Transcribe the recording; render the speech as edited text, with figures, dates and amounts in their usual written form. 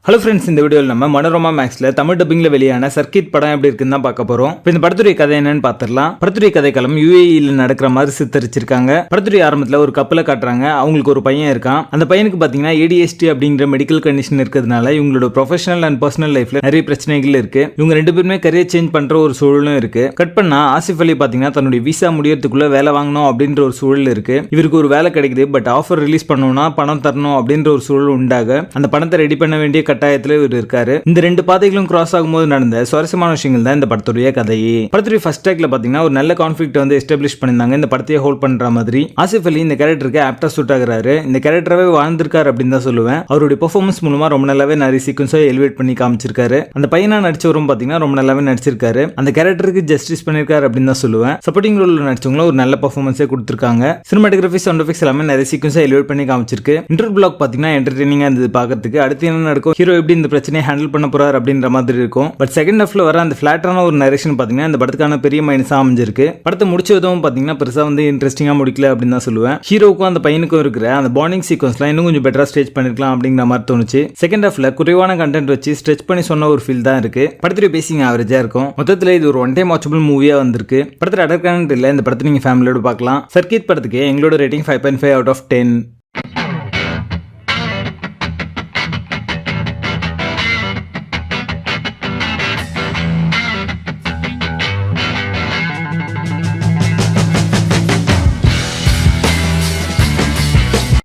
Hello friends, இந்த வீடியோவில் நம்ம மனோரமா மேக்ஸில் தமிழ் டப்பிங்கில் வெளியான சர்க்கிட் படம் எப்படி இருக்குன்னு தான் பார்க்க போகிறோம். இப்போ இந்த படத்துடைய கதை என்னன்னு பார்த்துடலாம். படத்துடைய கதைக்களம் UAE நடக்கிற மாதிரி சித்தரிச்சிருக்காங்க. படத்துடைய ஆரம்பத்தில் ஒரு கப்பலை காட்டுறாங்க. அவங்களுக்கு ஒரு பையன் இருக்கான். அந்த பையனுக்கு பார்த்தீங்கன்னா ADHD அப்படிங்கிற மெடிக்கல் கண்டிஷன் இருக்கிறதுனால இவங்களோட ப்ரொஃபஷனல் அண்ட் பர்சனல் லைஃப்ல நிறைய பிரச்சனைகள் இருக்கு. இவங்க ரெண்டு பேருமே கரியர் சேஞ்ச் பண்ற ஒரு சூழலும் இருக்கு. கட் பண்ணா ஆசிஃப் அலி பார்த்தீங்கன்னா தன்னுடைய விசா முடியறதுக்குள்ள வேலை வாங்கணும் அப்படின்ற ஒரு சூழல் இருக்கு. இவருக்கு ஒரு வேலை கிடைக்குது. பட் ஆஃபர் ரிலீஸ் பண்ணணும்னா பணம் தரணும் அப்படின்ற ஒரு சூழல் உண்டாக அந்த பணத்தை ரெடி பண்ண வேண்டிய கட்டாயத்தில் இவர் இருக்காரு. இந்த ரெண்டு பாதைகளும் கிராஸ் ஆகும்போது நடந்த சுவாரஸ்யமான விஷயங்கள் தான் இந்த படத்துடைய கதையே. படத்துடைய ஃபர்ஸ்ட் ட்ராக்ல பாத்தீங்கன்னா ஒரு நல்ல கான்ஃபிளிக்ட் வந்து எஸ்டாப்லிஷ் பண்ணிருந்தாங்க. இந்த படத்தையே ஹோல்ட் பண்ற மாதிரி ஆசிஃப் அலி இந்த கேரக்டருக்கு ஆப்டா சூட் ஆகுறாரு. இந்த கேரக்டராவே வாழ்ந்திருக்காரு அப்படின்னு தான் சொல்லுவேன். அவருடைய பெர்ஃபார்மன்ஸ் மூலமா ரொம்ப நல்லாவே நிறைய சீக்வன்ஸை எலிவேட் பண்ணி காமிச்சிருக்காரு. அந்த பையனா நடிச்சவரும் பாத்தீங்கன்னா ரொம்ப நல்லாவே நடிச்சிருக்காரு. அந்த கேரக்டருக்கு ஜஸ்டிஸ் பண்ணிருக்காரு அப்படின்னு தான் சொல்லுவேன். சப்போர்ட்டிங் ரோல் நடிச்சவங்களும் ஒரு நல்ல பெர்ஃபார்மன்ஸே கொடுத்திருக்காங்க. சினிமாட்டோகிராஃபி, சவுண்ட் எஃபெக்ட்ஸ் எல்லாமே நிறைய சீக்வன்ஸை எலிவேட் பண்ணி காமிச்சிருக்கு. இன்டர் பிளாக் பாத்தீங்கன்னா என்டர்டெய்னிங்கா இருந்தது பார்க்கிறதுக்கு. அடுத்து என்ன நடக்கும், ஹீரோ எப்படி இந்த பிரச்சனையை ஹேண்டில் பண்ண போறாரு அப்படின்ற மாதிரி இருக்கும். பட் செகண்ட் ஹாஃப்ல வர அந்த ஃபிளாட்டான ஒரு நரேஷன் பாத்தீங்கன்னா இந்த படத்துக்கான பெரிய மைனஸா அமைஞ்சிருக்கு. படத்தை முடிச்ச விதமும் பாத்தீங்கன்னா பெருசா வந்து இன்ட்ரெஸ்டிங்கா முடிக்கல அப்படின்னு தான் சொல்லுவேன். ஹீரோவுக்கும் அந்த பையனுக்கும் இருக்கிற அந்த பாண்டிங் சீக்வன்ஸ்லாம் இன்னும் கொஞ்சம் பெட்டரா ஸ்ட்ரெச் பண்ணிருக்கலாம் அப்படிங்கிற மாதிரி தோணுச்சு. செகண்ட் ஹாஃப்ல குறைவான கண்டென்ட் வச்சு ஸ்ட்ரெச் பண்ணி சொன்ன ஒரு ஃபீல் தான் இருக்கு. படத்துடைய பேசிங் ஆவரேஜா இருக்கும். மொத்தத்தில் இது ஒரு ஒன் டைம் வாட்சபிள் மூவியா வந்திருக்கு. படத்துல அடர் கண்டென்ட் இல்ல. இந்த படத்தை நீங்க ஃபேமிலியோட பார்க்கலாம். சர்க்கிட் படத்துக்கு எங்களோட ரேட்டிங் 5.5 out of 10.